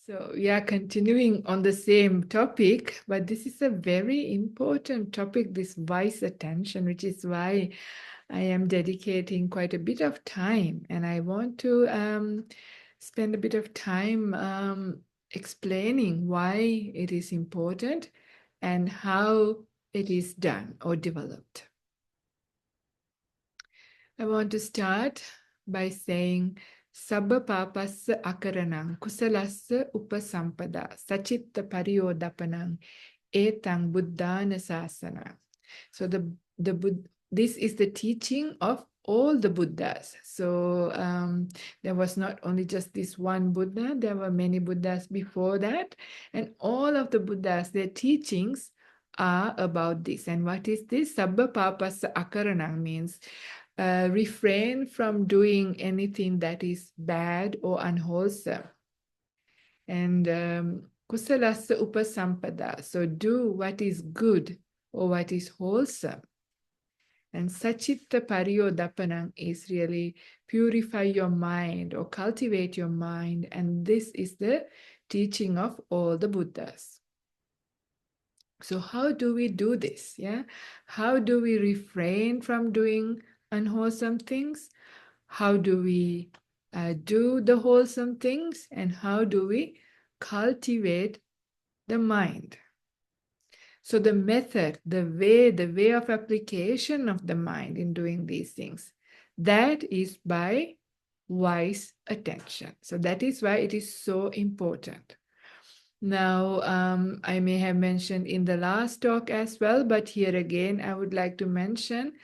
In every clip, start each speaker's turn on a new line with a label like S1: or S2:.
S1: So we are continuing on the same topic, but this is a very important topic, this wise attention, which is why I am dedicating quite a bit of time. And I want to spend a bit of time explaining why it is important and how it is done or developed. I want to start by saying Sabba papassa akaranang kusalassa upasampada sachitta pariyodapanang etang buddhana sasana. So this is the teaching of all the Buddhas. So there was not only just this one Buddha, there were many Buddhas before that. And all of the Buddhas, their teachings are about this. And what is this? Sabba papassa akaranang means refrain from doing anything that is bad or unwholesome. And kusalasa upasampada, so do what is good or what is wholesome. And sachitta pariyodapanang is really purify your mind or cultivate your mind. And this is the teaching of all the Buddhas. So how do we do this? Yeah, how do we refrain from doing unwholesome things? How do we do the wholesome things? And how do we cultivate the mind? So the method, the way of application of the mind in doing these things, that is by wise attention. So that is why it is so important. Now, I may have mentioned in the last talk as well, but here again, I would like to mention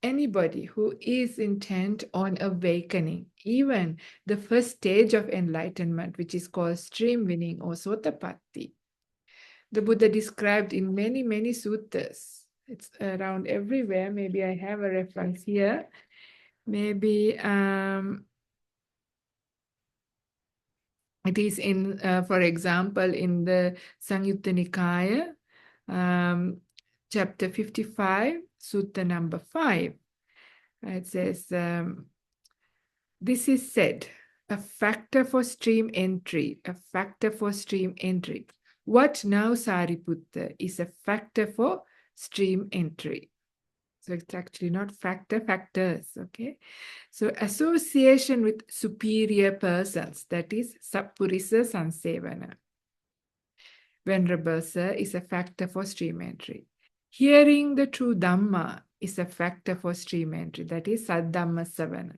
S1: anybody who is intent on awakening, even the first stage of enlightenment, which is called stream winning or sotapatti. The Buddha described in many, many suttas. It's around everywhere. Maybe I have a reference here. Maybe it is in, for example, in the Samyutta Nikaya, chapter 55, sutta number 5. It says, this is said, a factor for stream entry, a factor for stream entry. What now, Sariputta, is a factor for stream entry? So it's actually not factor, factors, okay? So association with superior persons, that is Sappurisa Sansevana. Venerable Sir is a factor for stream entry. Hearing the true Dhamma is a factor for stream entry, that is Saddhamma Savana.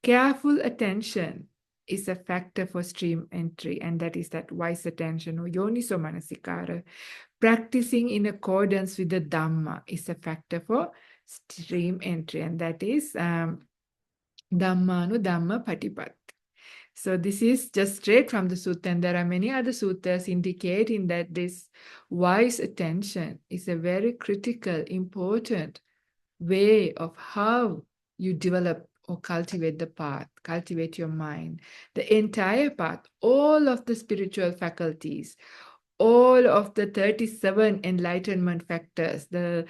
S1: Careful attention is a factor for stream entry, and that is that wise attention or Yonisomanasikara. Practicing in accordance with the Dhamma is a factor for stream entry, and that is Dhammanu Dhamma Patipatti. So this is just straight from the sutta, and there are many other suttas indicating that this wise attention is a very critical, important way of how you develop or cultivate the path, cultivate your mind, the entire path, all of the spiritual faculties, all of the 37 enlightenment factors, the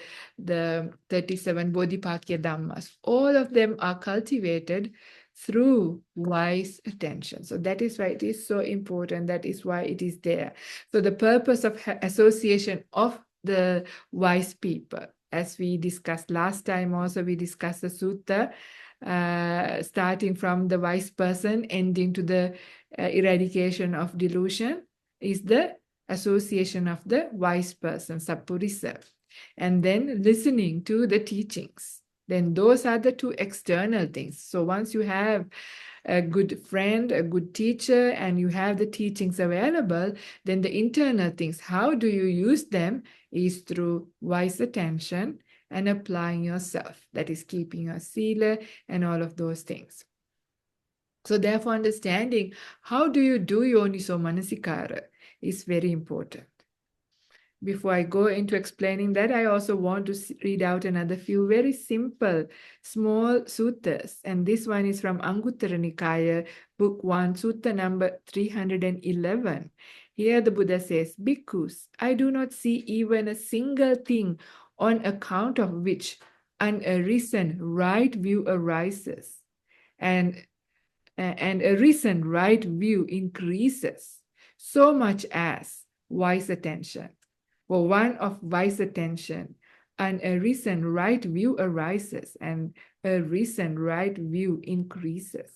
S1: 37 Bodhipakya Dhammas, all of them are cultivated through wise attention. So that is why it is so important. That is why it is there. So the purpose of association of the wise people, as we discussed last time also, we discussed the sutta, starting from the wise person, ending to the eradication of delusion, is the association of the wise person, Sappurisa, and then listening to the teachings. Then those are the two external things. So once you have a good friend, a good teacher, and you have the teachings available, then the internal things, how do you use them, is through wise attention and applying yourself. That is keeping your sila and all of those things. So therefore, understanding how do you do Yonisomanasikara is very important. Before I go into explaining that, I also want to read out another few very simple, small suttas. And this one is from Anguttara Nikaya, book 1, sutta number 311. Here the Buddha says, Bhikkhus, I do not see even a single thing on account of which an arisen right view arises, and a recent right view increases. so much as wise attention. For one of wise attention, and a recent right view arises, and a recent right view increases.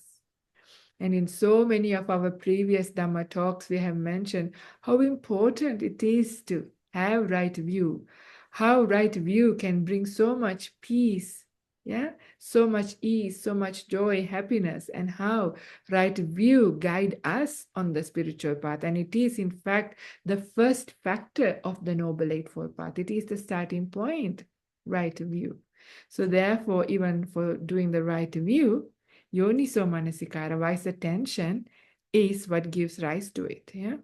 S1: And in so many of our previous Dhamma talks, we have mentioned how important it is to have right view, how right view can bring so much peace, yeah, so much ease, so much joy, happiness, and how right view guide us on the spiritual path. And it is, in fact, the first factor of the Noble Eightfold Path. It is the starting point, right view. So therefore, even for doing the right view, Yonisomanasikara, wise attention, is what gives rise to it. Yeah.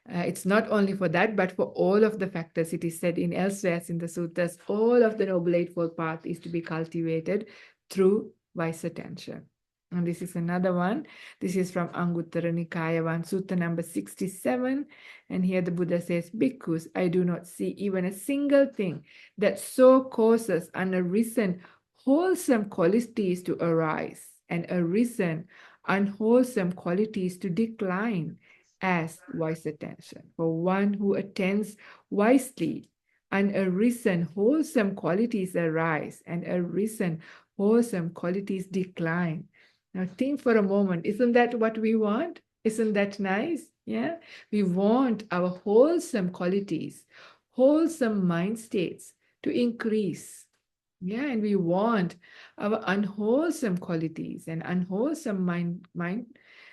S1: It's not only for that, but for all of the factors. It is said in elsewhere in the sutras, all of the Noble Eightfold Path is to be cultivated through wise attention. And this is another one. This is from Anguttara Nikaya 1, Sutta number 67. And here the Buddha says, Bhikkhus, I do not see even a single thing that so causes unarisen wholesome qualities to arise and arisen unwholesome qualities to decline as wise attention. For one who attends wisely, unarisen wholesome qualities arise and arisen wholesome qualities decline. Now think for a moment, isn't that what we want? Isn't that nice? Yeah, we want our wholesome qualities, wholesome mind states to increase. Yeah, and we want our unwholesome qualities and unwholesome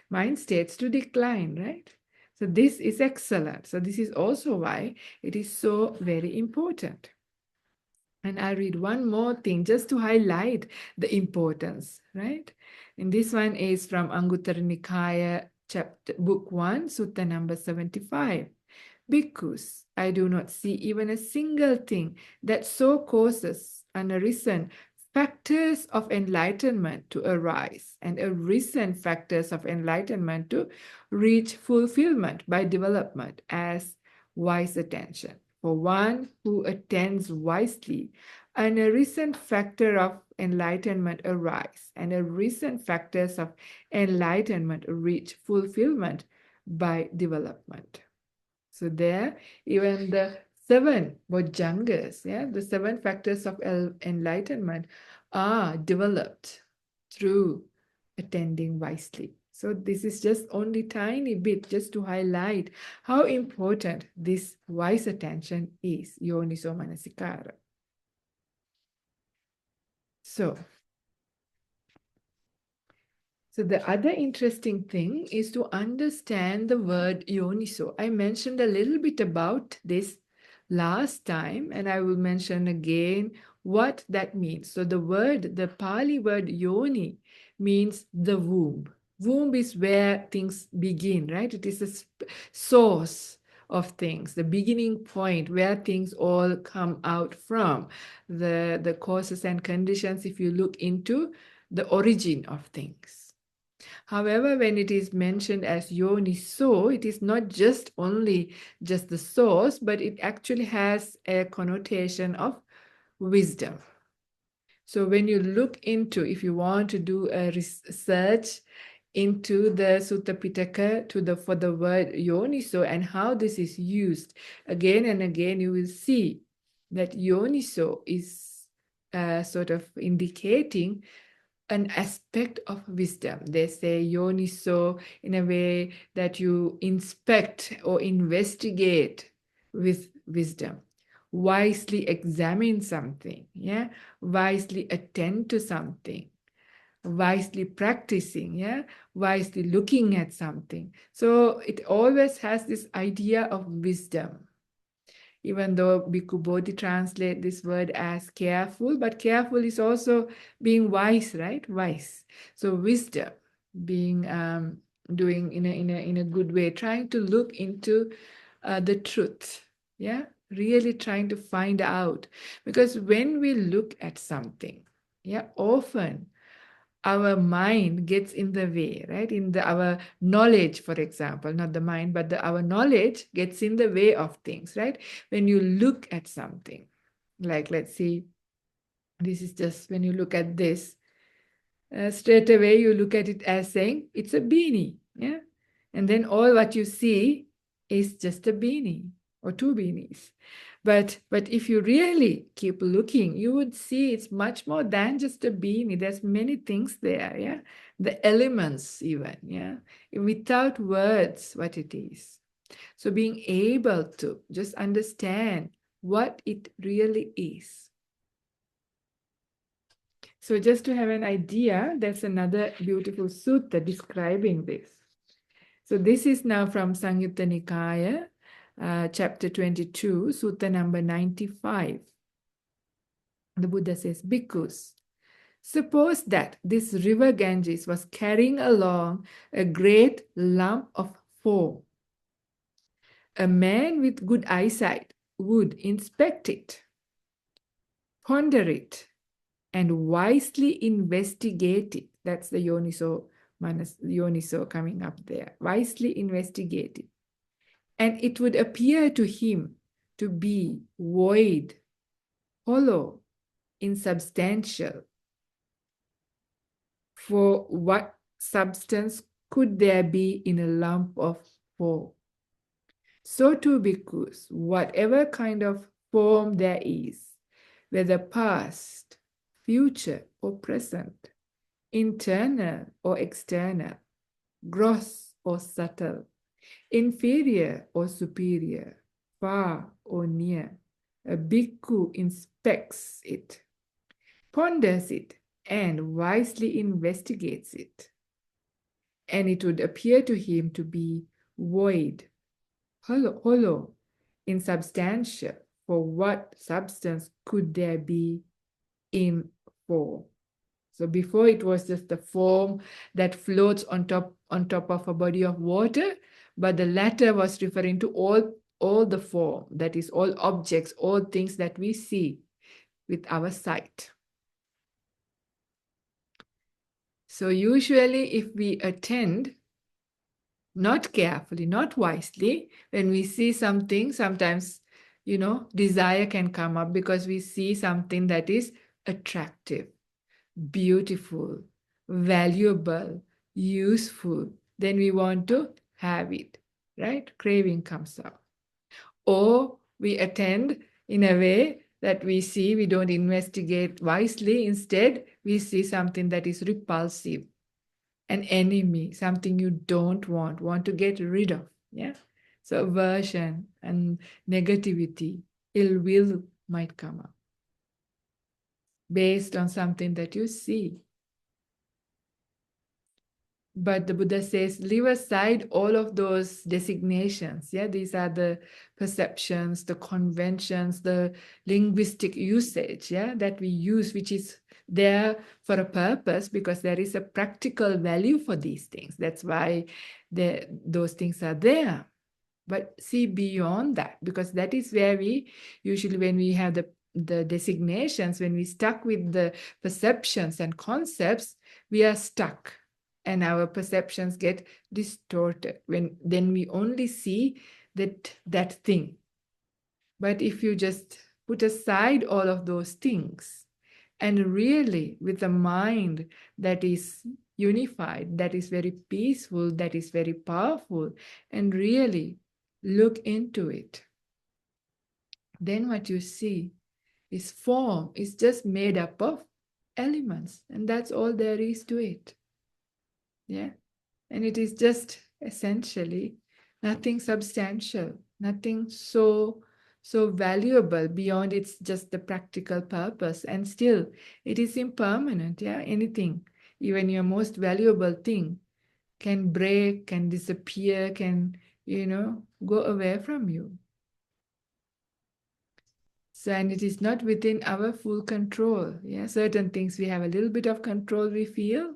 S1: mind states to decline, right? So this is excellent. So this is also why it is so very important. And I'll read one more thing just to highlight the importance, right? And this one is from Anguttara Nikaya, chapter book 1, Sutta number 75. Bhikkhus, I do not see even a single thing that so causes unarisen factors of enlightenment to arise and arisen factors of enlightenment to reach fulfillment by development as wise attention. For one who attends wisely, an arisen factor of enlightenment arise and arisen factors of enlightenment reach fulfillment by development. So there, even the seven bojjhangas, yeah, the seven factors of enlightenment are developed through attending wisely. So this is just only tiny bit just to highlight how important this wise attention is, Yonisomanasikara. So the other interesting thing is to understand the word yoniso. I mentioned a little bit about this last time, and I will mention again what that means. So the Pali word yoni means the womb. Womb is where things begin, right? It is a source of things, the beginning point where things all come out from. The causes and conditions, if you look into the origin of things. However, when it is mentioned as yoniso, it is not just only just the source, but it actually has a connotation of wisdom. So when you look into, if you want to do a research into the Sutta Pitaka for the word yoniso and how this is used, again and again, you will see that yoniso is sort of indicating an aspect of wisdom. They say yoniso in a way that you inspect or investigate with wisdom. Wisely examine something, yeah, wisely attend to something, wisely practicing, yeah, wisely looking at something. So it always has this idea of wisdom. Even though Bhikkhu Bodhi translate this word as careful, but careful is also being wise, right? Wise. So wisdom, being doing in a good way, trying to look into the truth. Yeah, really trying to find out. Because when we look at something, yeah, often our mind gets in the way, right? Our knowledge, for example, not the mind, but our knowledge gets in the way of things, right? When you look at something, like let's see, this is just when you look at this, straight away you look at it as saying it's a beanie, yeah? And then all what you see is just a beanie or two beanies. But if you really keep looking, you would see it's much more than just a beanie. There's many things there, yeah? The elements even, yeah? Without words, what it is. So being able to just understand what it really is. So just to have an idea, that's another beautiful sutta describing this. So this is now from Samyutta Nikaya, chapter 22, sutta number 95. The Buddha says, Bhikkhus, suppose that this river Ganges was carrying along a great lump of foam. A man with good eyesight would inspect it, ponder it, and wisely investigate it. That's the Yoniso coming up there. Wisely investigate it. And it would appear to him to be void, hollow, insubstantial. For what substance could there be in a lump of foam? So too, bhikkhus, whatever kind of form there is, whether past, future, or present, internal or external, gross or subtle, inferior or superior, far or near, a bhikkhu inspects it, ponders it, and wisely investigates it. And it would appear to him to be void, hollow, insubstantial. For what substance could there be in form? So before it was just the form that floats on top of a body of water, but the latter was referring to all the form, that is all objects, all things that we see with our sight. So usually if we attend not carefully, not wisely, when we see something, sometimes, desire can come up because we see something that is attractive, beautiful, valuable, useful, then we want to have it, right? Craving comes up. Or we attend in a way that we don't investigate wisely. Instead, we see something that is repulsive, an enemy, something you don't want to get rid of. Yeah. So aversion and negativity, ill will might come up based on something that you see. But the Buddha says, leave aside all of those designations. Yeah, these are the perceptions, the conventions, the linguistic usage, yeah, that we use, which is there for a purpose because there is a practical value for these things. That's why those things are there. But see beyond that, because that is where we usually, when we have the designations, when we stuck with the perceptions and concepts, we are stuck. And our perceptions get distorted then we only see that thing. But if you just put aside all of those things and really with a mind that is unified, that is very peaceful, that is very powerful, and really look into it, then what you see is form is just made up of elements, and that's all there is to it. Yeah. And it is just essentially nothing substantial, nothing so valuable beyond its just the practical purpose. And still, it is impermanent. Yeah, anything, even your most valuable thing, can break, can disappear, can go away from you. So, and it is not within our full control. Yeah, certain things we have a little bit of control. We feel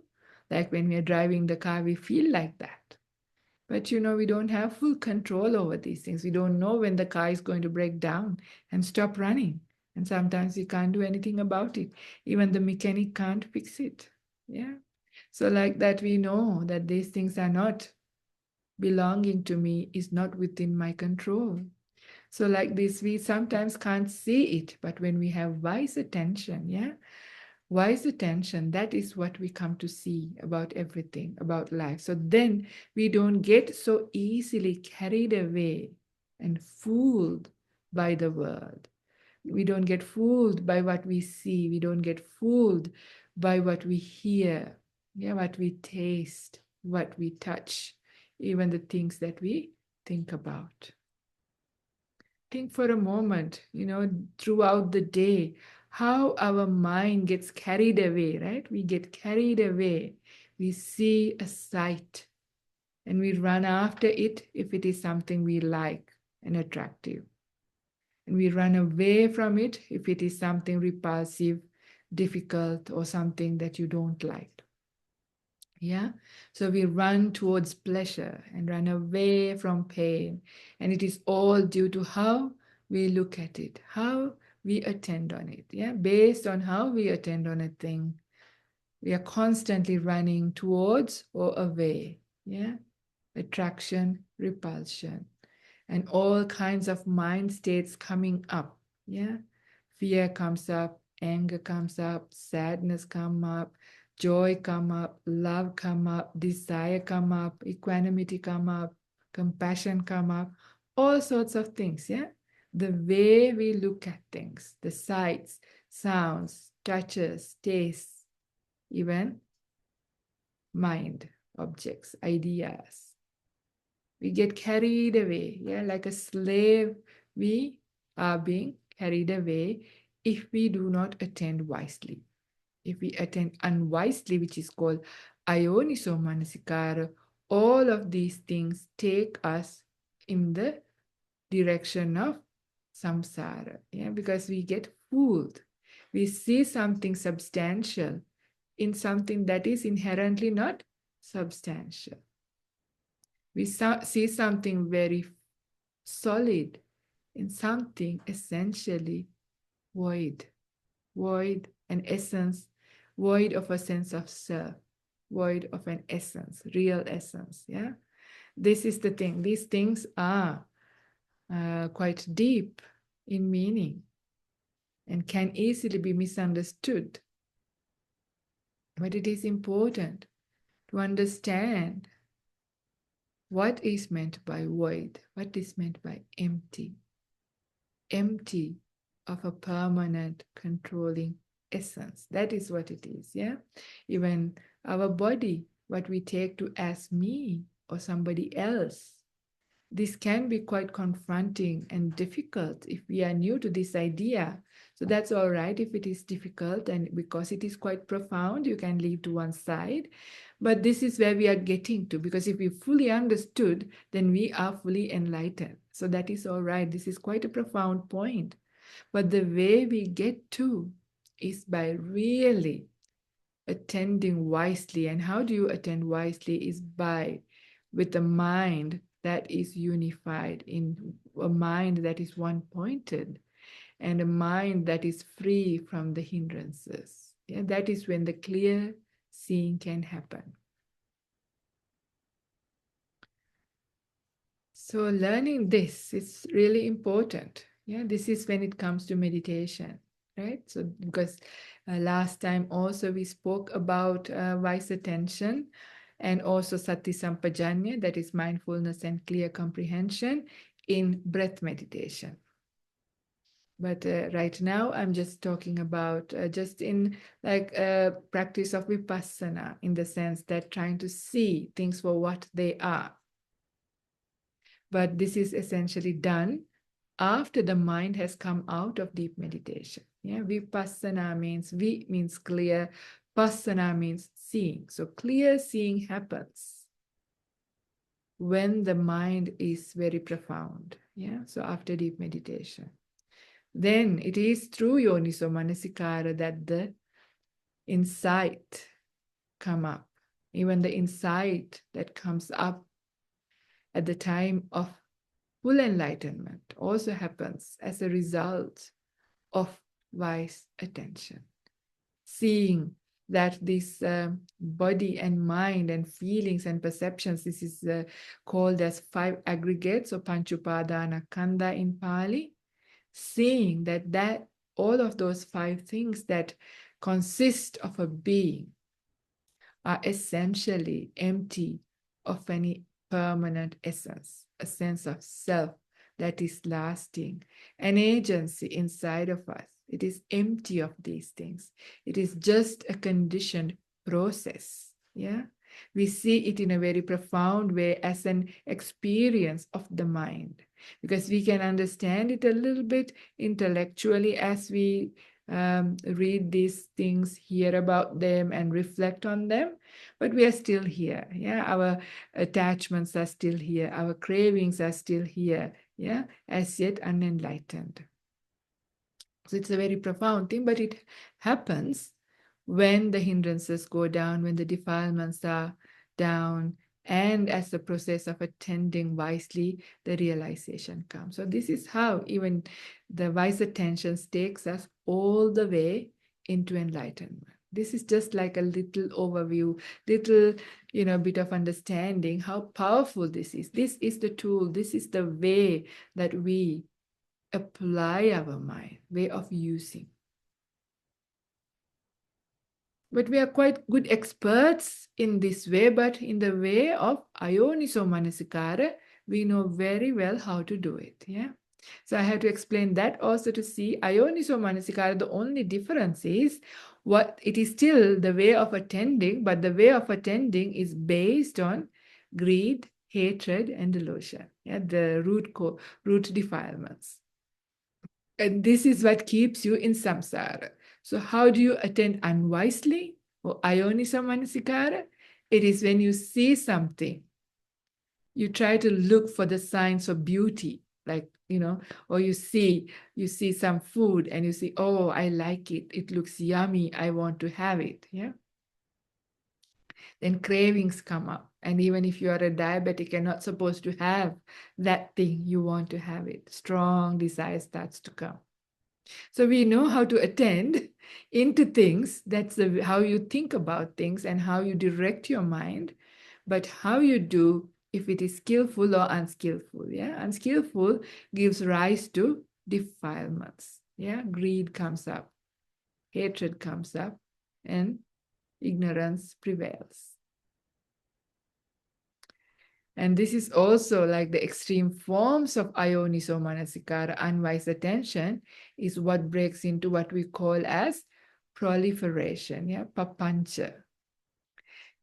S1: like when we are driving the car, we feel like that. But we don't have full control over these things. We don't know when the car is going to break down and stop running. And sometimes we can't do anything about it. Even the mechanic can't fix it. Yeah. So like that, we know that these things are not belonging to me, is not within my control. So like this, we sometimes can't see it, but when we have wise attention, yeah, Wise attention, that is what we come to see about everything, about life. So then we don't get so easily carried away and fooled by the world. We don't get fooled by what we see. We don't get fooled by what we hear, yeah, what we taste, what we touch, even the things that we think about. Think for a moment, throughout the day, how our mind gets carried away, right? We get carried away. We see a sight and we run after it if it is something we like and attractive. And we run away from it if it is something repulsive, difficult, or something that you don't like. Yeah. So we run towards pleasure and run away from pain. And it is all due to how we look at it, how we attend on it. Yeah. Based on how we attend on a thing, we are constantly running towards or away. Yeah. Attraction, repulsion, and all kinds of mind states coming up. Yeah. Fear comes up, anger comes up, sadness come up, joy come up, love come up, desire come up, equanimity come up, compassion come up, all sorts of things. Yeah. The way we look at things, the sights, sounds, touches, tastes, even mind, objects, ideas. We get carried away. Yeah, like a slave, we are being carried away if we do not attend wisely. If we attend unwisely, which is called Ayonisomasikara, all of these things take us in the direction of samsara. Yeah, because we get fooled. We see something substantial in something that is inherently not substantial. We see something very solid in something essentially void, void an essence, void of a sense of self, void of an essence, real essence. Yeah, this is the thing. These things are quite deep in meaning and can easily be misunderstood. But it is important to understand what is meant by void, what is meant by empty. Empty of a permanent controlling essence. That is what it is, yeah? Even our body, what we take to as me or somebody else, this can be quite confronting and difficult if we are new to this idea. So that's all right if it is difficult, and because it is quite profound, you can leave to one side. But this is where we are getting to, because if we fully understood, then we are fully enlightened. So that is all right. This is quite a profound point. But the way we get to is by really attending wisely. And how do you attend wisely is by with a mind that is unified, in a mind that is one pointed, and a mind that is free from the hindrances. Yeah, that is when the clear seeing can happen. So learning this is really important. Yeah, this is when it comes to meditation, right? So because last time also we spoke about wise attention and also sati sampajanya, that is mindfulness and clear comprehension in breath meditation. But right now I'm just talking about just in like a practice of vipassana, in the sense that trying to see things for what they are. But this is essentially done after the mind has come out of deep meditation. Yeah, vipassana means vi means clear, passana means seeing. So clear seeing happens when the mind is very profound. Yeah, so after deep meditation. Then it is through Yonisomanasikara that the insight come up. Even the insight that comes up at the time of full enlightenment also happens as a result of wise attention. Seeing that this body and mind and feelings and perceptions, this is called as 5 aggregates or panchupadana kanda in Pali. Seeing that all of those 5 things that consist of a being are essentially empty of any permanent essence, a sense of self that is lasting, an agency inside of us. It is empty of these things. It is just a conditioned process. Yeah. We see it in a very profound way as an experience of the mind, because we can understand it a little bit intellectually as we read these things, hear about them, and reflect on them. But we are still here. Yeah, our attachments are still here. Our cravings are still here. Yeah, as yet unenlightened. So it's a very profound thing, but it happens when the hindrances go down, when the defilements are down, and as the process of attending wisely, the realization comes. So this is how even the wise attention takes us all the way into enlightenment. This is just like a little overview, little, bit of understanding how powerful this is. This is the tool. This is the way that we apply our mind, way of using. But we are quite good experts in this way, but in the way of Ayoniso we know very well how to do it. Yeah. So I have to explain that also to see Ayoniso the only difference is what it is still the way of attending, but the way of attending is based on greed, hatred, and delusion. Yeah, the root defilements. And this is what keeps you in samsara. So how do you attend unwisely or Ayonisamanasikara? It is when you see something, you try to look for the signs of beauty, like, or you see some food and you see, oh, I like it. It looks yummy. I want to have it. Yeah. Then cravings come up. And even if you are a diabetic and not supposed to have that thing, you want to have it. Strong desire starts to come. So we know how to attend into things. That's how you think about things and how you direct your mind. But how you do, if it is skillful or unskillful. Yeah, unskillful gives rise to defilements. Yeah, greed comes up, hatred comes up, and ignorance prevails. And this is also like the extreme forms of Ayoniso unwise attention, is what breaks into what we call as proliferation, yeah, papancha.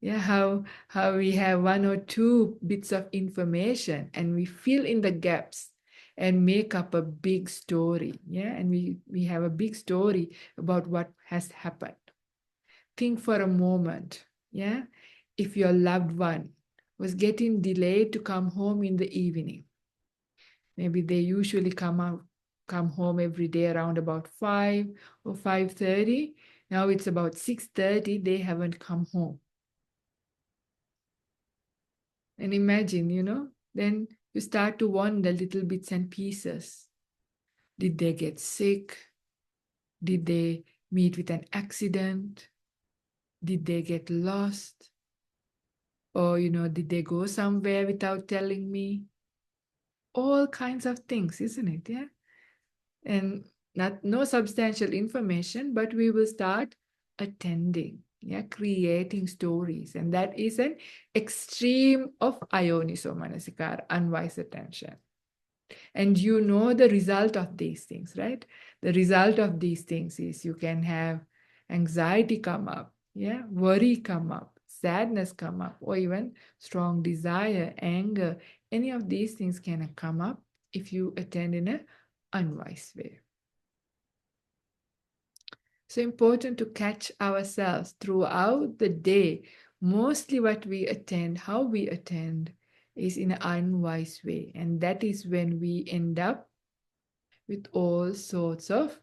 S1: Yeah, how we have one or two bits of information and we fill in the gaps and make up a big story, yeah, and we have a big story about what has happened. Think for a moment, yeah, if your loved one was getting delayed to come home in the evening. Maybe they usually come home every day around about 5 or 5:30. Now it's about 6:30, they haven't come home. And imagine, then you start to wonder little bits and pieces. Did they get sick? Did they meet with an accident? Did they get lost? Or, did they go somewhere without telling me? All kinds of things, isn't it? Yeah. And no substantial information, but we will start attending, yeah, creating stories. And that is an extreme of Ayoniso unwise attention. And you know the result of these things, right? The result of these things is you can have anxiety come up, yeah, worry come up, sadness come up, or even strong desire, anger. Any of these things can come up if you attend in an unwise way. So important to catch ourselves throughout the day. Mostly what we attend, how we attend, is in an unwise way. And that is when we end up with all sorts of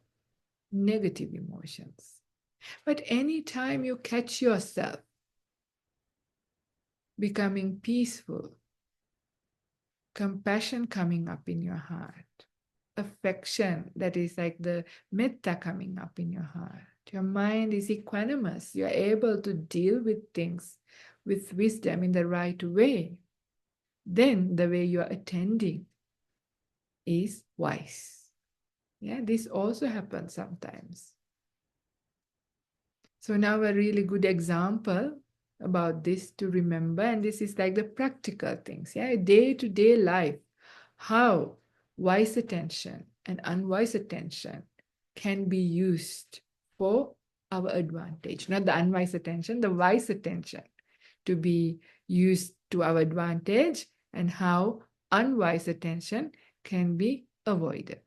S1: negative emotions. But anytime you catch yourself becoming peaceful, compassion coming up in your heart, affection, that is like the metta coming up in your heart, your mind is equanimous, you're able to deal with things with wisdom in the right way, then the way you're attending is wise. Yeah, this also happens sometimes. So now a really good example about this to remember, and this is like the practical things, yeah, day-to-day life, how wise attention and unwise attention can be used for our advantage. Not the unwise attention, the wise attention to be used to our advantage, and how unwise attention can be avoided.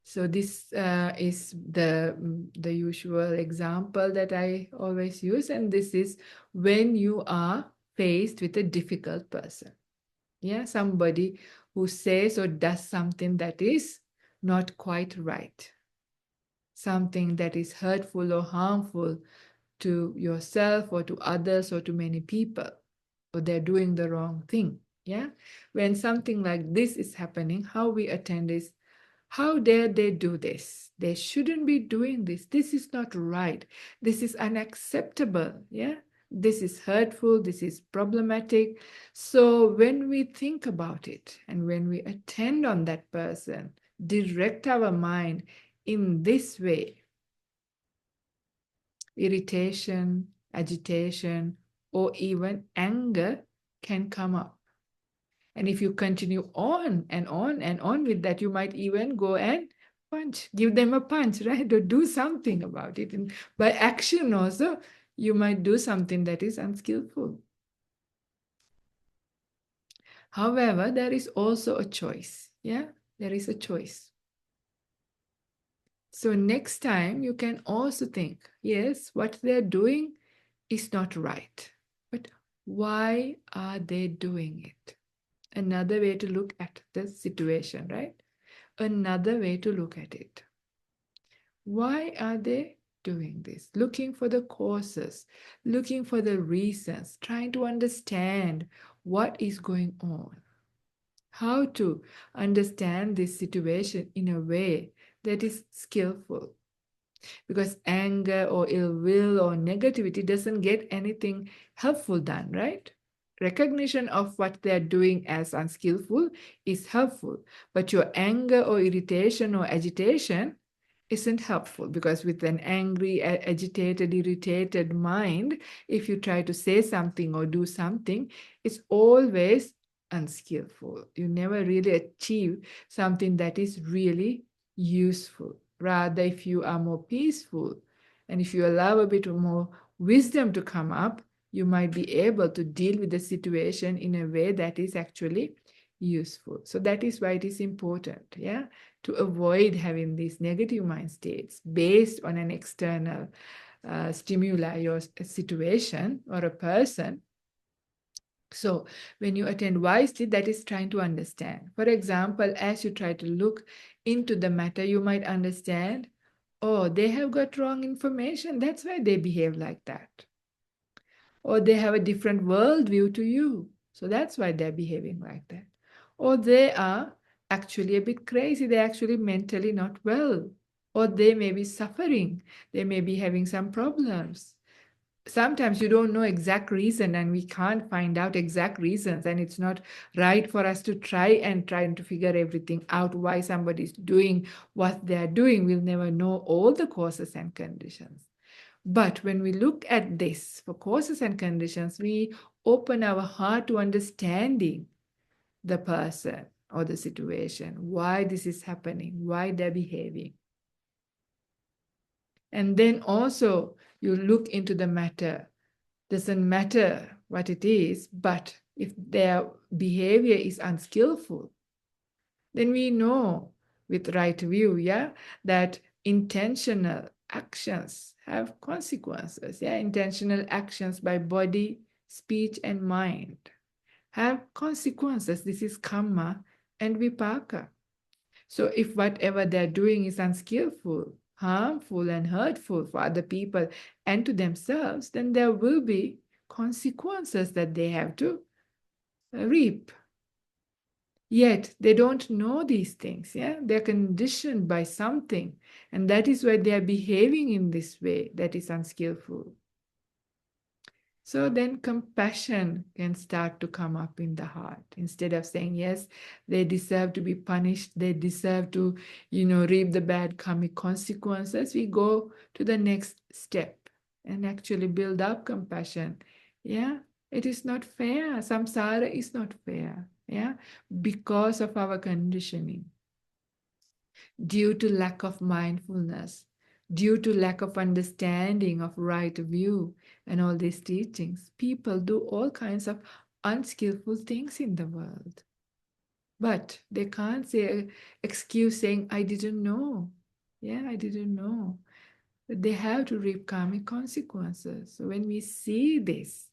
S1: So this is the usual example that I always use, and this is when you are faced with a difficult person. Yeah, somebody who says or does something that is not quite right, something that is hurtful or harmful to yourself or to others or to many people, or they're doing the wrong thing. Yeah, when something like this is happening, how we attend is, how dare they do this? They shouldn't be doing this. This is not right. This is unacceptable. Yeah. This is hurtful. This is problematic. So when we think about it and when we attend on that person, direct our mind in this way, irritation, agitation, or even anger can come up. And if you continue on and on and on with that, you might even go and punch, give them a punch, right? Or do something about it. And by action also, you might do something that is unskillful. However, there is also a choice. Yeah, there is a choice. So next time you can also think, yes, what they're doing is not right. But why are they doing it? Another way to look at the situation, right? Another way to look at it. Why are they doing this? Looking for the causes, looking for the reasons, trying to understand what is going on. How to understand this situation in a way that is skillful. Because anger or ill will or negativity doesn't get anything helpful done, right? Recognition of what they're doing as unskillful is helpful, but your anger or irritation or agitation isn't helpful, because with an angry, agitated, irritated mind, if you try to say something or do something, it's always unskillful. You never really achieve something that is really useful. Rather, if you are more peaceful and if you allow a bit more wisdom to come up, you might be able to deal with the situation in a way that is actually useful. So that is why it is important, yeah, to avoid having these negative mind states based on an external stimuli or a situation or a person. So when you attend wisely, that is trying to understand. For example, as you try to look into the matter, you might understand, oh, they have got wrong information. That's why they behave like that. Or they have a different worldview to you. So that's why they're behaving like that. Or they are actually a bit crazy. They're actually mentally not well. Or they may be suffering. They may be having some problems. Sometimes you don't know exact reason, and we can't find out exact reasons, and it's not right for us to try to figure everything out why somebody's doing what they're doing. We'll never know all the causes and conditions. But when we look at this for causes and conditions, we open our heart to understanding the person or the situation, why this is happening, why they're behaving. And then also you look into the matter. Doesn't matter what it is, but if their behavior is unskillful, then we know with right view, yeah, that intentional actions have consequences. Yeah, intentional actions by body, speech, and mind have consequences. This is karma and vipaka. So if whatever they're doing is unskillful, harmful, and hurtful for other people and to themselves, then there will be consequences that they have to reap. Yet they don't know these things. Yeah, they're conditioned by something, and that is why they are behaving in this way that is unskillful. So then compassion can start to come up in the heart. Instead of saying, yes, they deserve to be punished, they deserve to, reap the bad karmic consequences, we go to the next step and actually build up compassion. Yeah, it is not fair. Samsara is not fair. Yeah, because of our conditioning, due to lack of mindfulness, due to lack of understanding of right view and all these teachings, people do all kinds of unskillful things in the world. But they can't say excuse saying, I didn't know. Yeah, I didn't know. They have to reap karmic consequences. So when we see this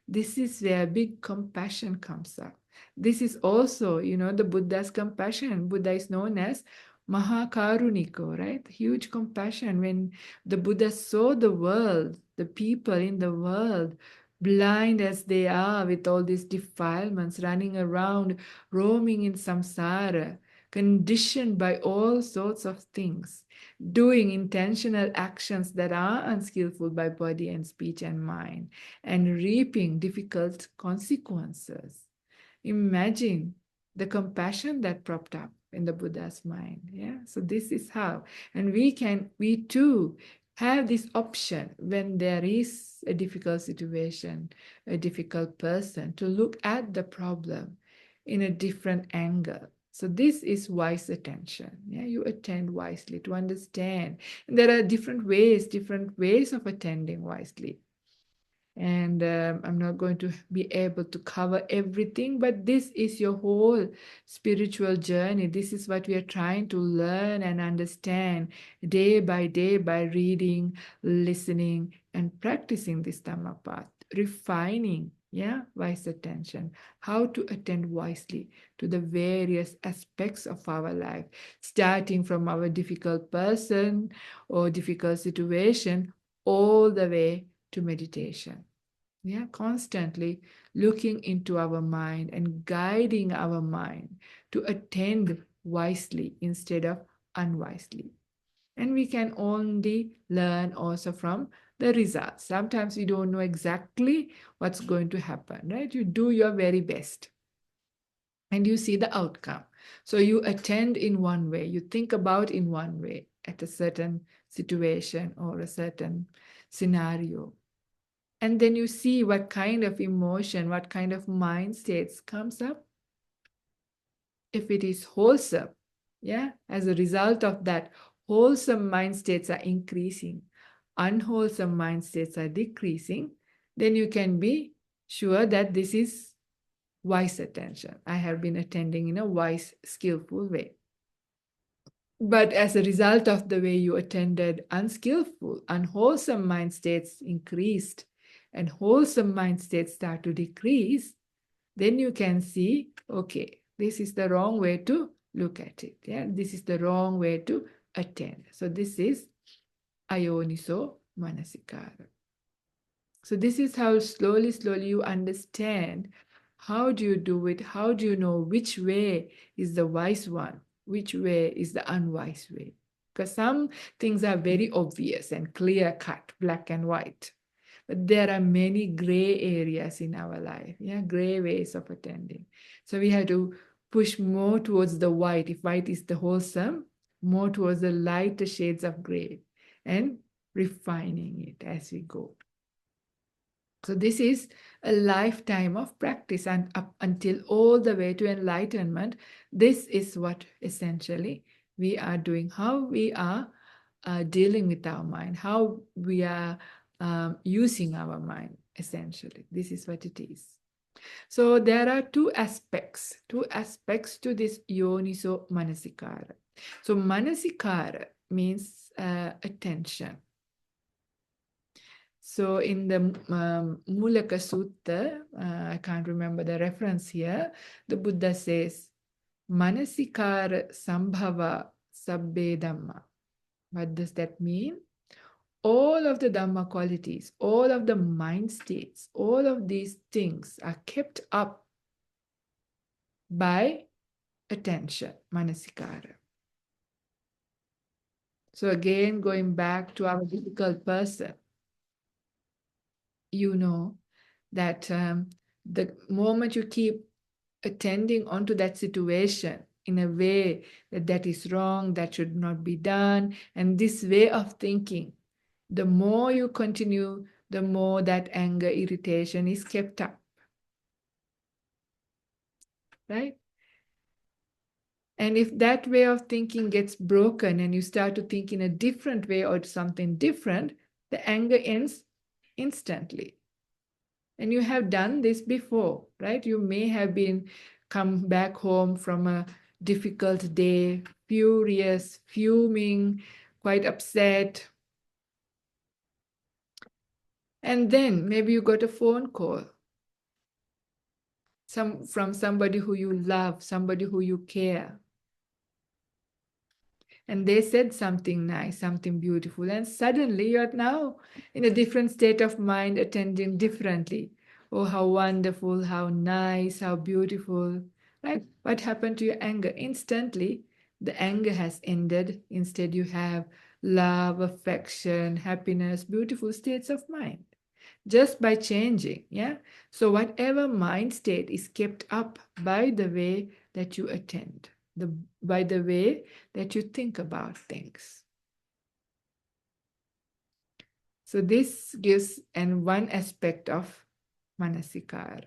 S1: is where big compassion comes up. This is also, the Buddha's compassion. Buddha is known as Maha Karuniko, right? Huge compassion. When the Buddha saw the world, the people in the world, blind as they are with all these defilements, running around, roaming in samsara, conditioned by all sorts of things, doing intentional actions that are unskillful by body and speech and mind, and reaping difficult consequences. Imagine the compassion that propped up in the Buddha's mind. Yeah. So this is how. And we too have this option when there is a difficult situation, a difficult person, to look at the problem in a different angle. So this is wise attention. Yeah, you attend wisely to understand. And there are different ways of attending wisely. And I'm not going to be able to cover everything, but this is your whole spiritual journey. This is what we are trying to learn and understand day by reading, listening, and practicing this Dhamma path, refining, yeah, wise attention, how to attend wisely to the various aspects of our life, starting from our difficult person or difficult situation all the way to meditation. Yeah, constantly looking into our mind and guiding our mind to attend wisely instead of unwisely. And we can only learn also from the results. Sometimes we don't know exactly what's going to happen, right? You do your very best and you see the outcome. So you attend in one way, you think about in one way at a certain situation or a certain scenario, and then you see what kind of emotion, what kind of mind states comes up. If it is wholesome, yeah, as a result of that, wholesome mind states are increasing, unwholesome mind states are decreasing, then you can be sure that this is wise attention. I have been attending in a wise, skillful way. But as a result of the way you attended unskillful, unwholesome mind states increased and wholesome mind states start to decrease, then you can see, okay, this is the wrong way to look at it. Yeah, this is the wrong way to attend. So this is Ayoniso Manasikara. So this is how slowly you understand how do you do it, how do you know which way is the wise one, which way is the unwise way. Because some things are very obvious and clear cut, black and white. But there are many gray areas in our life, yeah, gray ways of attending. So we have to push more towards the white. If white is the wholesome, more towards the lighter shades of gray and refining it as we go. So this is a lifetime of practice, and up until all the way to enlightenment, this is what essentially we are doing, how we are dealing with our mind, how we are using our mind, essentially. This is what it is. So there are two aspects to this Yoniso Manasikara. So Manasikara means attention. So in the Mulaka Sutta, I can't remember the reference here, the Buddha says, Manasikara Sambhava Sabbe Dhamma. What does that mean? All of the Dhamma qualities, all of the mind states, all of these things are kept up by attention, Manasikara. So again, going back to our difficult person, you know that the moment you keep attending onto that situation in a way that that is wrong, that should not be done, and this way of thinking, the more you continue, the more that anger, irritation is kept up, right? And if that way of thinking gets broken and you start to think in a different way or something different, the anger ends instantly. And you have done this before, right? You may have been come back home from a difficult day, furious, fuming, quite upset. And then maybe you got a phone call from somebody who you love, somebody who you care. And they said something nice, something beautiful, and suddenly you're now in a different state of mind, attending differently. Oh, how wonderful, how nice, how beautiful, right? What happened to your anger? Instantly, the anger has ended. Instead, you have love, affection, happiness, beautiful states of mind just by changing. Yeah. So, whatever mind state is kept up by the way that you attend, by the way that you think about things. So, this gives and one aspect of Manasikara.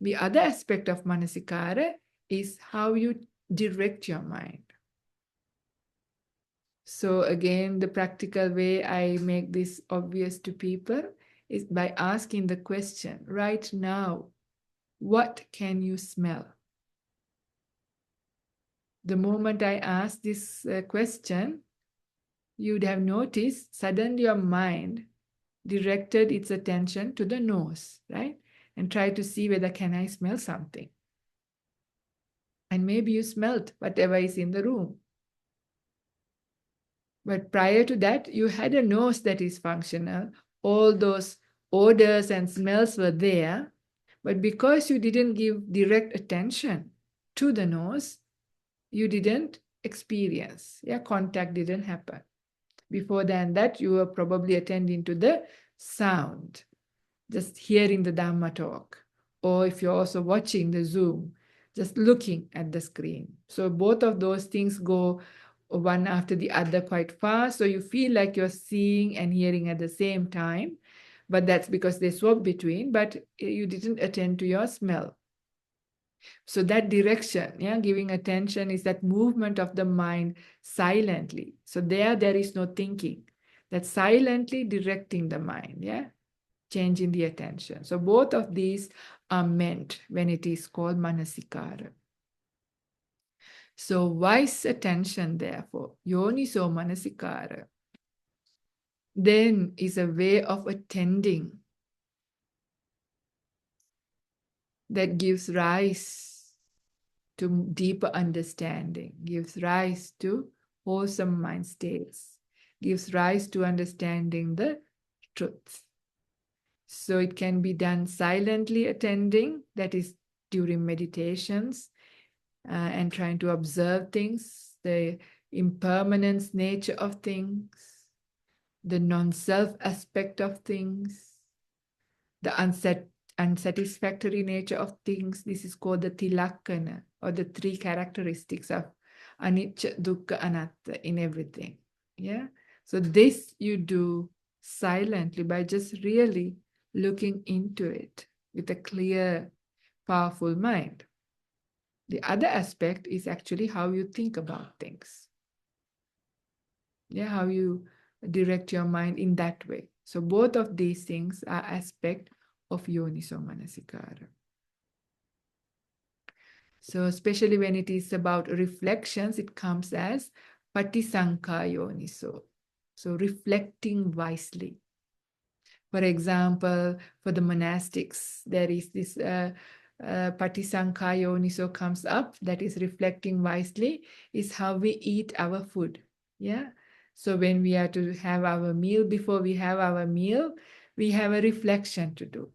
S1: The other aspect of Manasikara is how you direct your mind. So, again, the practical way I make this obvious to people is by asking the question right now, what can you smell? The moment I ask this question, you'd have noticed suddenly your mind directed its attention to the nose, right? And try to see whether can I smell something. And maybe you smelt whatever is in the room. But prior to that, you had a nose that is functional. All those odors and smells were there. But because you didn't give direct attention to the nose, you didn't experience. Yeah, contact didn't happen. Before than that, you were probably attending to the sound, just hearing the Dhamma talk. Or if you're also watching the Zoom, just looking at the screen. So both of those things go one after the other quite fast. So you feel like you're seeing and hearing at the same time. But that's because they swap between, but you didn't attend to your smell. So that direction, yeah, giving attention is that movement of the mind silently. So there is no thinking. That's silently directing the mind, yeah, changing the attention. So both of these are meant when it is called manasikara. So wise attention, therefore, Yonisomanasikara, then is a way of attending that gives rise to deeper understanding, gives rise to wholesome mind states, gives rise to understanding the truth. So it can be done silently attending, that is during meditations, and trying to observe things, the impermanence nature of things, the non-self aspect of things, the unsatisfactory nature of things. This is called the tilakkana, or the three characteristics of anicca, dukkha, anatta in everything. Yeah. So this you do silently by just really looking into it with a clear, powerful mind. The other aspect is actually how you think about things. Yeah, how you direct your mind in that way. So both of these things are aspect of Yonisomanasikara. So especially when it is about reflections, it comes as Patisanka Yoniso. So reflecting wisely. For example, for the monastics, there is this Patisanka Yoniso comes up, that is reflecting wisely, is how we eat our food. Yeah. So when we are to have our meal, before we have our meal, we have a reflection to do,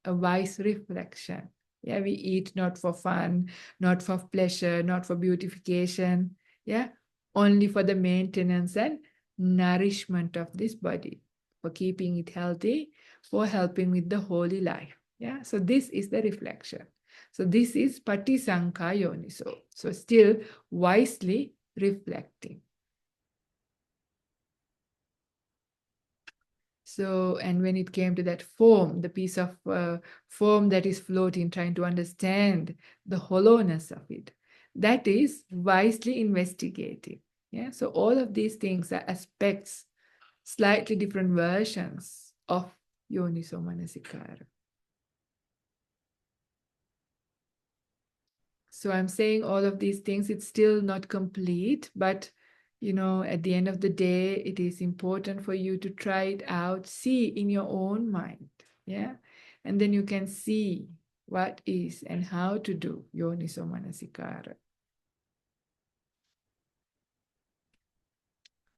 S1: a wise reflection. Yeah, we eat not for fun, not for pleasure, not for beautification. Yeah, only for the maintenance and nourishment of this body, for keeping it healthy, for helping with the holy life. Yeah, so this is the reflection. So this is Patisanka Yoniso. So still wisely reflecting. So, and when it came to that foam, the piece of foam that is floating, trying to understand the hollowness of it, that is wisely investigating. Yeah. So all of these things are aspects, slightly different versions of Yonisomanasikara. So I'm saying all of these things, it's still not complete, but at the end of the day, it is important for you to try it out, see in your own mind. Yeah. And then you can see what is and how to do Yonisomanasikara.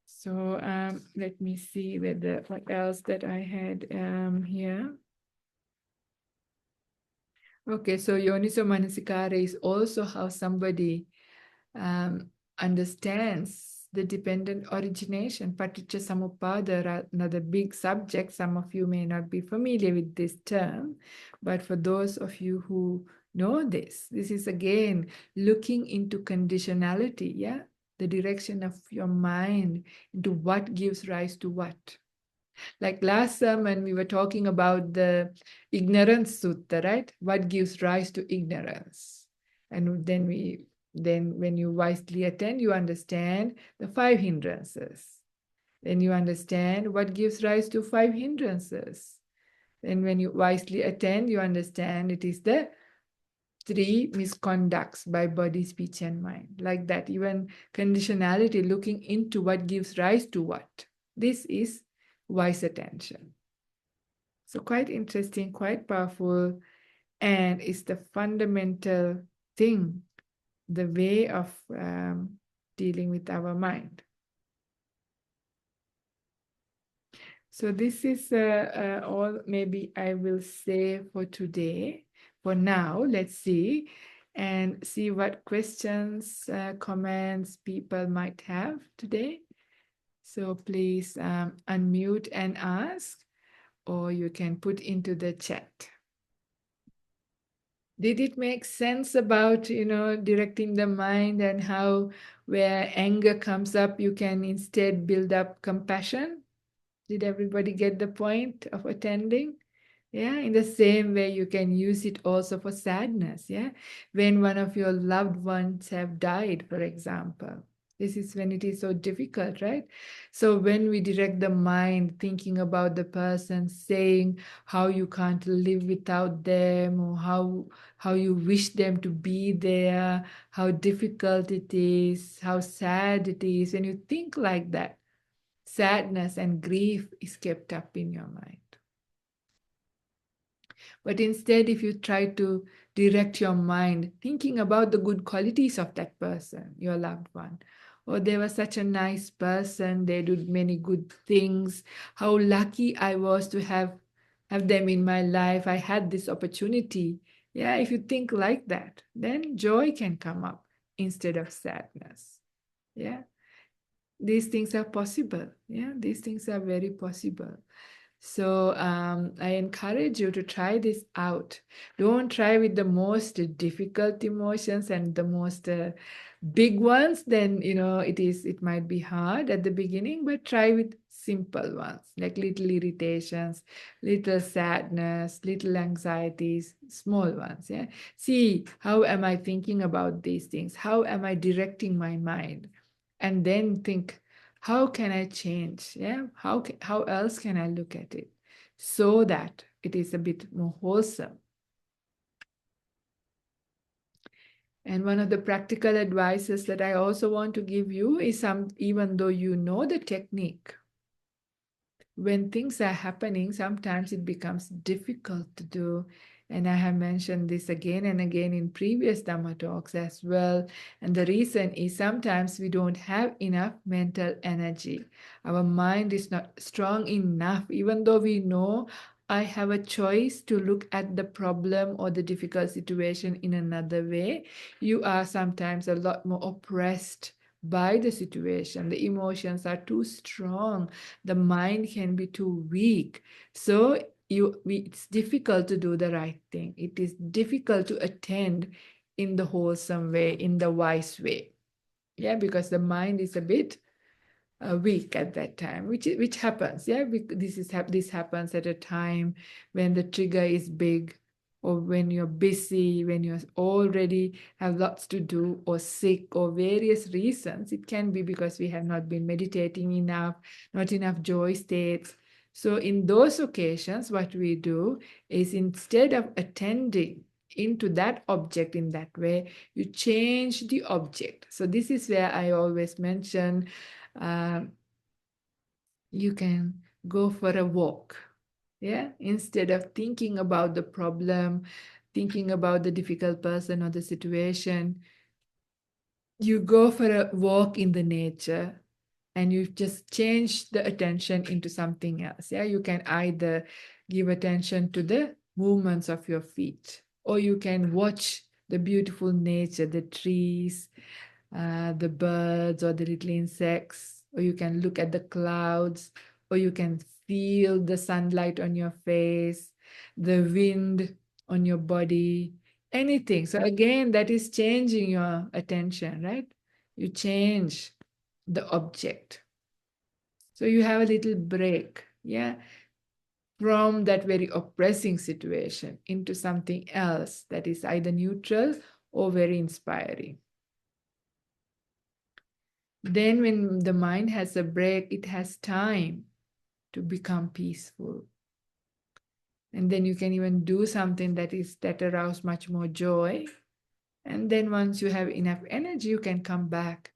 S1: So let me see what else that I had here. Okay, so Yonisomanasikara is also how somebody um, understands the dependent origination, paticca samuppada, another big subject. Some of you may not be familiar with this term, but for those of you who know this is again looking into conditionality, yeah? The direction of your mind into what gives rise to what. Like last sermon, we were talking about the ignorance sutta, right? What gives rise to ignorance? And then when you wisely attend, you understand the five hindrances. Then you understand what gives rise to five hindrances. Then when you wisely attend, you understand it is the three misconducts by body, speech, and mind. Like that, even conditionality, looking into what gives rise to what. This is wise attention. So quite interesting, quite powerful, and it's the fundamental thing, the way of dealing with our mind. So this is all maybe I will say for today. For now, let's see and see what questions, comments people might have today. So please unmute and ask, or you can put into the chat. Did it make sense about, directing the mind and how where anger comes up, you can instead build up compassion? Did everybody get the point of attending? Yeah, in the same way, you can use it also for sadness. Yeah, when one of your loved ones have died, for example. This is when it is so difficult, right? So when we direct the mind thinking about the person, saying how you can't live without them, or how you wish them to be there, how difficult it is, how sad it is. When you think like that, sadness and grief is kept up in your mind. But instead, if you try to direct your mind thinking about the good qualities of that person, your loved one, oh, they were such a nice person, they did many good things, how lucky I was to have them in my life, I had this opportunity. Yeah, if you think like that, then joy can come up instead of sadness. Yeah, these things are possible. Yeah, these things are very possible. So I encourage you to try this out. Don't try with the most difficult emotions and the most big ones. Then it might be hard at the beginning, but try with simple ones like little irritations, little sadness, little anxieties, small ones. Yeah. See, how am I thinking about these things? How am I directing my mind? And then think, how can I change? Yeah, how else can I look at it so that it is a bit more wholesome? And one of the practical advices that I also want to give you is even though you know the technique, when things are happening, sometimes it becomes difficult to do. And I have mentioned this again and again in previous Dhamma talks as well. And the reason is sometimes we don't have enough mental energy. Our mind is not strong enough, even though we know I have a choice to look at the problem or the difficult situation in another way. You are sometimes a lot more oppressed by the situation. The emotions are too strong. The mind can be too weak. So it's difficult to do the right thing. It is difficult to attend in the wholesome way, in the wise way. Yeah, because the mind is a bit weak at that time, which happens. Yeah, this happens at a time when the trigger is big, or when you're busy, when you're already have lots to do, or sick, or various reasons. It can be because we have not been meditating enough, not enough joy states. So in those occasions, what we do is, instead of attending into that object in that way, you change the object. So this is where I always mention, uh, you can go for a walk. Yeah, instead of thinking about the problem, thinking about the difficult person or the situation, you go for a walk in the nature, and you just change the attention into something else. Yeah, you can either give attention to the movements of your feet, or you can watch the beautiful nature, the trees, the birds or the little insects, or you can look at the clouds, or you can feel the sunlight on your face, the wind on your body, anything. So again, that is changing your attention, right? You change the object. So you have a little break, yeah, from that very oppressing situation into something else that is either neutral or very inspiring. Then, when the mind has a break, it has time to become peaceful. And then you can even do something that arouses much more joy. And then once you have enough energy, you can come back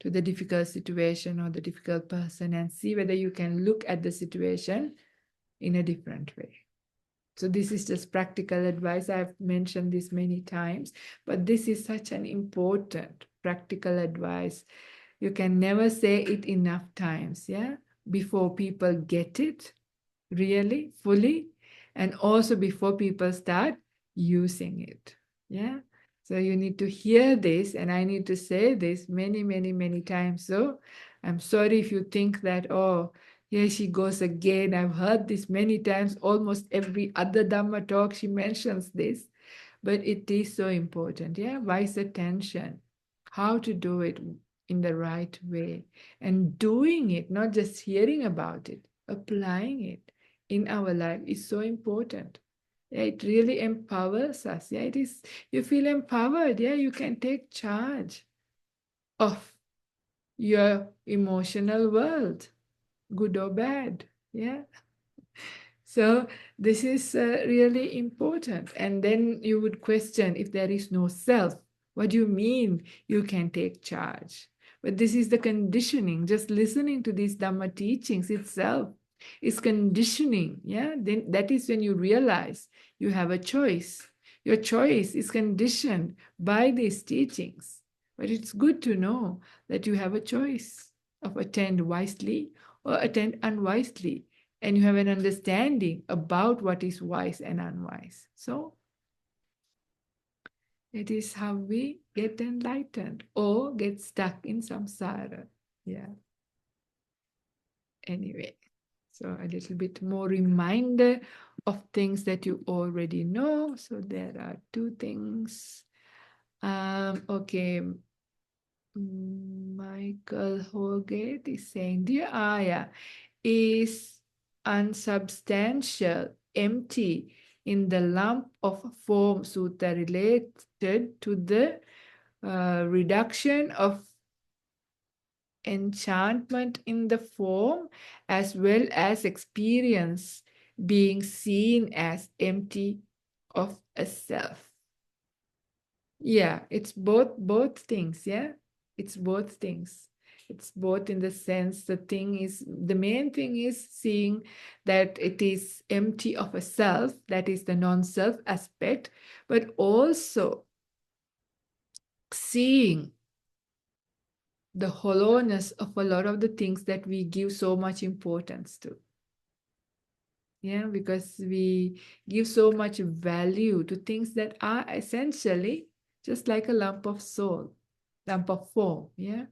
S1: to the difficult situation or the difficult person and see whether you can look at the situation in a different way. So this is just practical advice. I've mentioned this many times, but this is such an important practical advice. You can never say it enough times, yeah, before people get it really fully, and also before people start using it. Yeah. So you need to hear this, and I need to say this many, many, many times. So I'm sorry if you think that, oh, here she goes again. I've heard this many times. Almost every other Dhamma talk, she mentions this. But it is so important. Yeah. Wise attention, how to do it in the right way, and doing it, not just hearing about it, applying it in our life is so important. Yeah, it really empowers us. Yeah, it is. You feel empowered. Yeah, you can take charge of your emotional world, good or bad. Yeah. So this is really important. And then you would question, if there is no self, what do you mean you can take charge? But this is the conditioning. Just listening to these Dhamma teachings itself is conditioning. Yeah, then that is when you realize you have a choice. Your choice is conditioned by these teachings. But it's good to know that you have a choice of attend wisely or attend unwisely, and you have an understanding about what is wise and unwise. So it is how we get enlightened or get stuck in samsara. Yeah. Anyway, so a little bit more reminder of things that you already know. So there are two things. Okay. Michael Holgate is saying, Dear Aya, is unsubstantial, empty in the lump of form sutta related to the reduction of enchantment in the form, as well as experience being seen as empty of a self. Yeah, it's both things, yeah? It's both things. It's both in the sense the main thing is seeing that it is empty of a self, that is the non-self aspect, but also seeing the hollowness of a lot of the things that we give so much importance to. Yeah, because we give so much value to things that are essentially just like a lump of soul, lump of form. Yeah.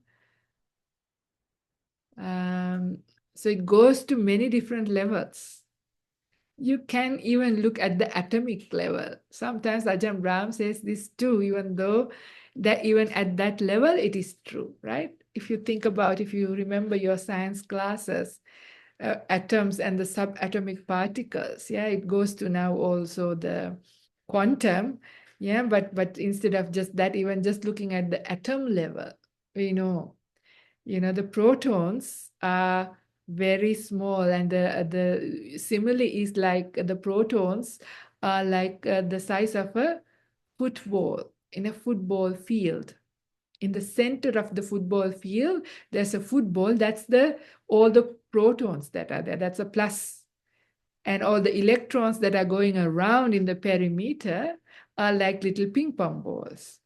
S1: Um, so it goes to many different levels. You can even look at the atomic level. Sometimes Ajahn Brahm says this too, even though that even at that level it is true, right? If you think about, if you remember your science classes, atoms and the subatomic particles, yeah, it goes to now also the quantum, yeah, but instead of just that, even just looking at the atom level, we know, the protons are very small, and the simile is like the protons are like the size of a football in a football field. In the center of the football field, there's a football. That's the all the protons that are there. That's a plus. And all the electrons that are going around in the perimeter are like little ping pong balls.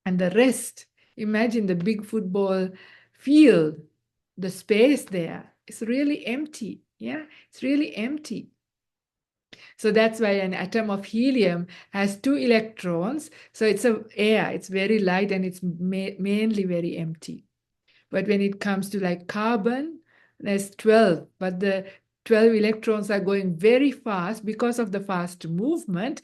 S1: And the rest, imagine the big football field, the space there is really empty. Yeah, it's really empty. So that's why an atom of helium has 2 electrons. So it's a air, it's very light, and it's mainly very empty. But when it comes to like carbon, there's 12, but the 12 electrons are going very fast. Because of the fast movement,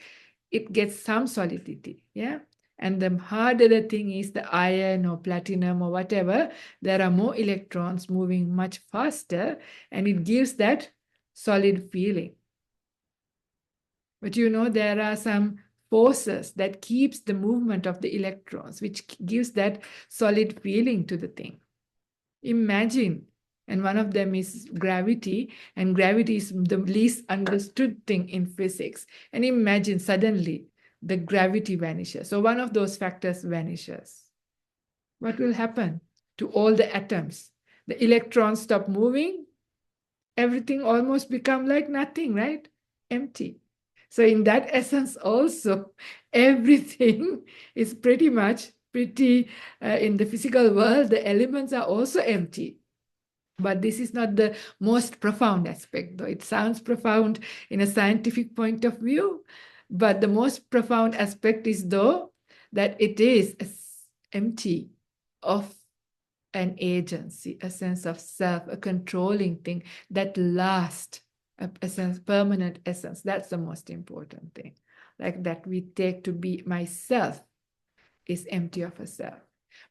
S1: it gets some solidity. Yeah. And the harder the thing is, the iron or platinum or whatever, there are more electrons moving much faster, and it gives that solid feeling. But there are some forces that keeps the movement of the electrons, which gives that solid feeling to the thing. Imagine, and one of them is gravity, and gravity is the least understood thing in physics. And imagine suddenly the gravity vanishes. So one of those factors vanishes. What will happen to all the atoms? The electrons stop moving, everything almost become like nothing, right? Empty. So in that essence also, everything is pretty in the physical world, the elements are also empty. But this is not the most profound aspect, though it sounds profound in a scientific point of view. But the most profound aspect is, though, that it is empty of an agency, a sense of self, a controlling thing that lasts, a sense, permanent essence. That's the most important thing. Like that we take to be myself is empty of a self.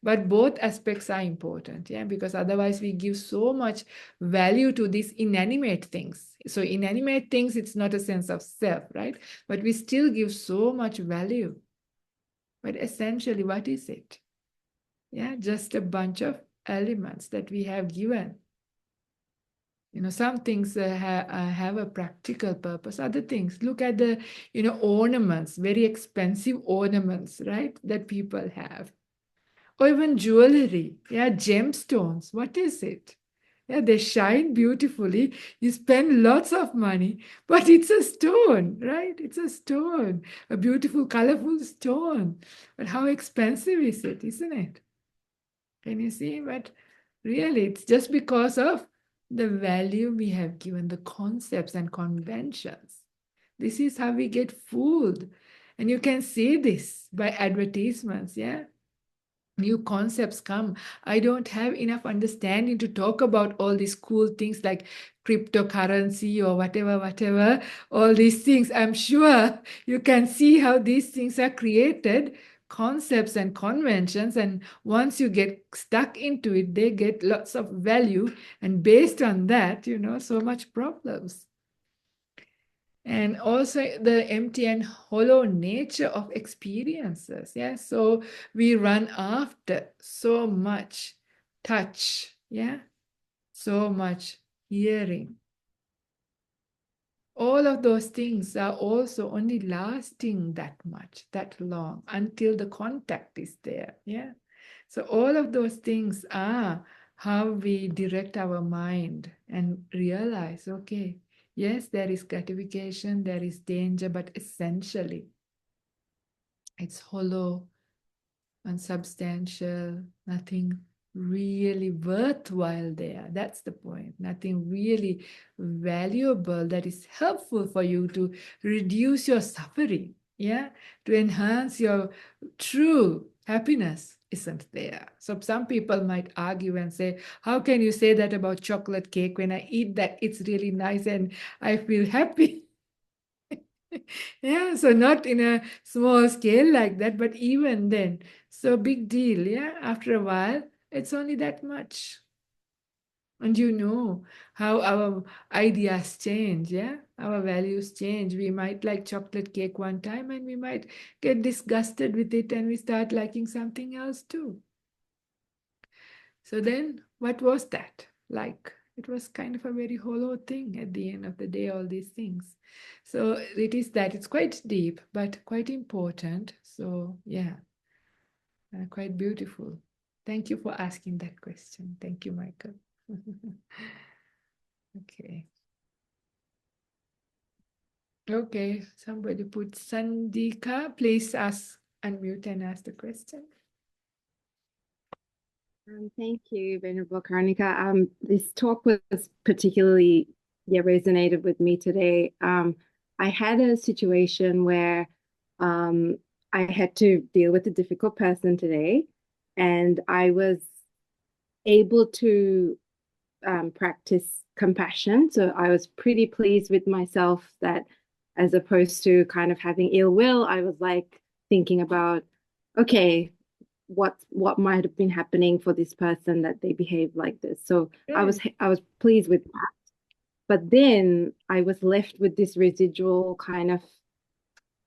S1: But both aspects are important, yeah, because otherwise we give so much value to these inanimate things. So inanimate things, it's not a sense of self, right? But we still give so much value. But essentially, what is it? Yeah, just a bunch of elements that we have given. Some things have a practical purpose. Other things, look at the, ornaments, very expensive ornaments, right, that people have. Or even jewelry, yeah, gemstones. What is it? Yeah, they shine beautifully. You spend lots of money, but it's a stone, right? It's a stone, a beautiful, colorful stone. But how expensive is it, isn't it? Can you see? But really, it's just because of the value we have given the concepts and conventions. This is how we get fooled. And you can see this by advertisements, yeah? New concepts come. I don't have enough understanding to talk about all these cool things like cryptocurrency or whatever, all these things. I'm sure you can see how these things are created, concepts and conventions. And once you get stuck into it, they get lots of value. And based on that, so much problems. And also the empty and hollow nature of experiences. Yeah. So we run after so much touch. Yeah. So much hearing. All of those things are also only lasting that much, that long, until the contact is there. Yeah. So all of those things are how we direct our mind and realize, okay, yes, there is gratification, there is danger, but essentially it's hollow, unsubstantial, nothing really worthwhile there. That's the point. Nothing really valuable that is helpful for you to reduce your suffering, yeah, to enhance your true happiness isn't there. So some people might argue and say, how can you say that about chocolate cake? When I eat that, it's really nice and I feel happy. Yeah, so not in a small scale like that, but even then, so big deal. Yeah, after a while, it's only that much. And you know how our ideas change, yeah? Our values change. We might like chocolate cake one time and we might get disgusted with it and we start liking something else too. So then, what was that? Like, it was kind of a very hollow thing at the end of the day, all these things. So it is that it's quite deep, but quite important. So, yeah, quite beautiful. Thank you for asking that question. Thank you, Michael. Okay. Okay, somebody put Sandika. Please ask, unmute and ask the question.
S2: Thank you, Venerable Karunika. This talk was particularly resonated with me today. I had a situation where um, I had to deal with a difficult person today, and I was able to practice compassion. So I was pretty pleased with myself that as opposed to kind of having ill will, I was like thinking about, okay, what might have been happening for this person that they behaved like this. So I was pleased with that. But then I was left with this residual kind of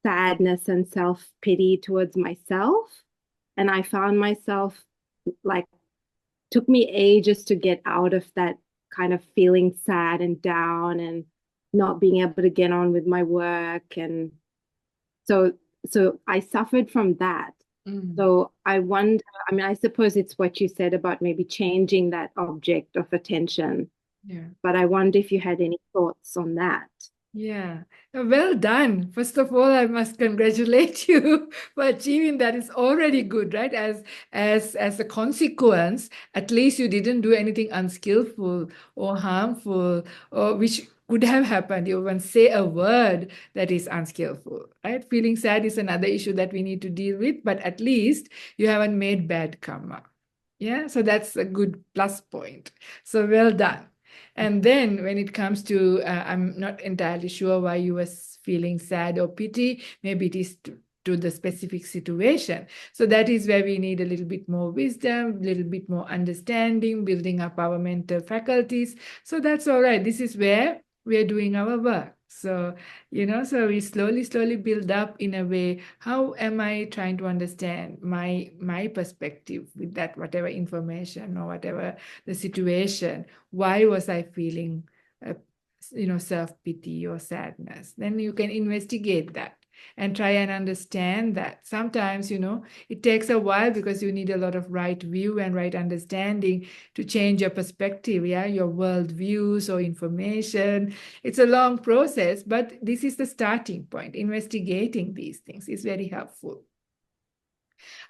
S2: sadness and self-pity towards myself. And I found myself like took me ages to get out of that kind of feeling sad and down and not being able to get on with my work. And so I suffered from that. So I wonder, I mean, I suppose it's what you said about maybe changing that object of attention.
S1: Yeah.
S2: But I wonder if you had any thoughts on that.
S1: Yeah, well done. First of all, I must congratulate you for achieving that. It's already good, right? As a consequence, at least you didn't do anything unskillful or harmful, or which could have happened. You even say a word that is unskillful, right? Feeling sad is another issue that we need to deal with, but at least you haven't made bad karma. Yeah, so that's a good plus point. So well done. And then when it comes to, I'm not entirely sure why you was feeling sad or pity. Maybe it is to the specific situation. So that is where we need a little bit more wisdom, a little bit more understanding, building up our mental faculties. So that's all right. This is where we are doing our work. So, so we slowly build up in a way, how am I trying to understand my perspective with that, whatever information or whatever the situation? Why was I feeling, self-pity or sadness? Then you can investigate that and try and understand that. Sometimes, it takes a while because you need a lot of right view and right understanding to change your perspective, yeah, your world views or information. It's a long process, but this is the starting point. Investigating these things is very helpful.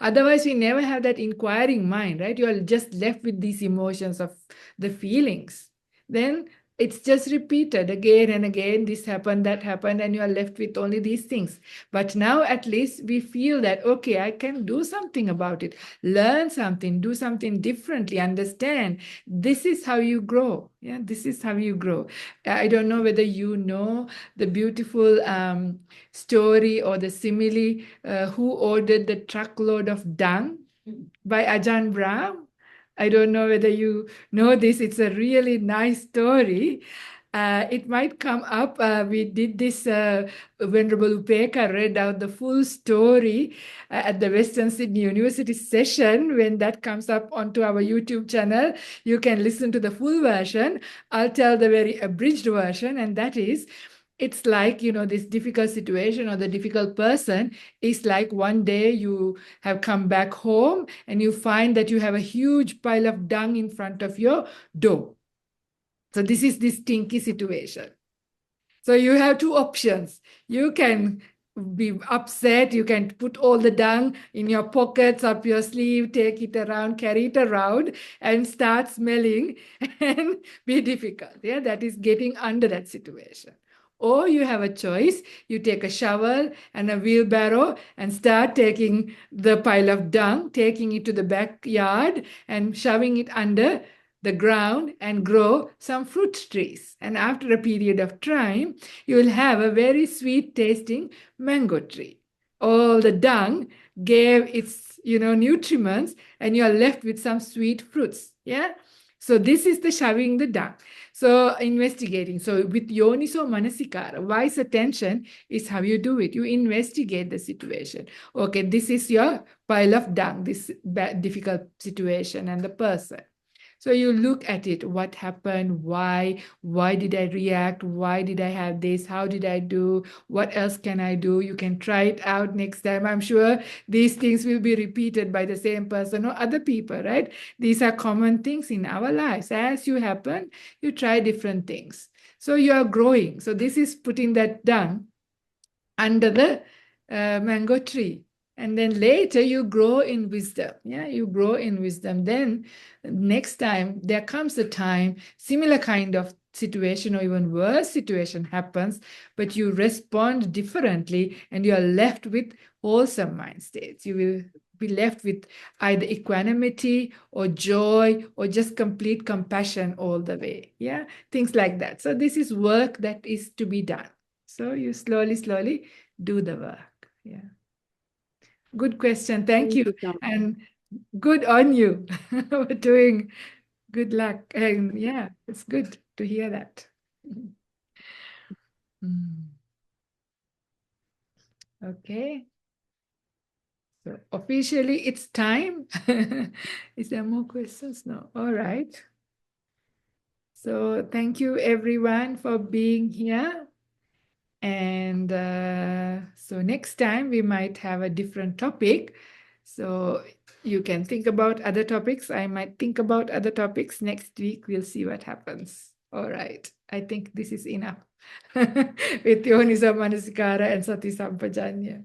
S1: Otherwise, we never have that inquiring mind, right? You are just left with these emotions of the feelings. Then it's just repeated again and again. This happened, that happened, and you are left with only these things. But now at least we feel that, okay, I can do something about it, learn something, do something differently, understand. This is how you grow. Yeah, this is how you grow. I don't know whether you know the beautiful story or the simile, who ordered the truckload of dung by Ajahn Brahm. I don't know whether you know this. It's a really nice story. It might come up. We did this, Venerable Upeka read out the full story at the Western Sydney University session. When that comes up onto our YouTube channel, you can listen to the full version. I'll tell the very abridged version, and that is, it's like, this difficult situation or the difficult person is like one day you have come back home and you find that you have a huge pile of dung in front of your door. So this is this stinky situation. So you have two options. You can be upset. You can put all the dung in your pockets, up your sleeve, take it around, carry it around, and start smelling and be difficult. Yeah, that is getting under that situation. Or you have a choice. You take a shovel and a wheelbarrow and start taking the pile of dung, taking it to the backyard and shoving it under the ground and grow some fruit trees. And after a period of time, you will have a very sweet tasting mango tree. All the dung gave its nutriments, and you are left with some sweet fruits. Yeah. So this is the shoving the dung. So investigating. So with Yonisomanasikara, wise attention is how you do it. You investigate the situation. Okay, this is your pile of dung, this difficult situation and the person. So you look at it, what happened, why did I react, why did I have this, how did I do, what else can I do? You can try it out next time. I'm sure these things will be repeated by the same person or other people, right? These are common things in our lives. As you happen, you try different things. So you are growing. So this is putting that down under the mango tree. And then later you grow in wisdom. Yeah, you grow in wisdom. Then next time there comes a time, similar kind of situation or even worse situation happens, but you respond differently and you are left with wholesome mind states. You will be left with either equanimity or joy or just complete compassion all the way. Yeah, things like that. So this is work that is to be done. So you slowly do the work. Yeah. Good question. Thank
S2: Thank
S1: you.
S2: you so much.
S1: And good on you for doing. Good luck. And yeah, it's good to hear that. Mm. Okay. So officially it's time. Is there more questions? No. All right. So thank you everyone for being here. And so next time we might have a different topic. So you can think about other topics. I might think about other topics. Next week, we'll see what happens. All right. I think this is enough with Yonisomanasikara and Sati Sampajanya.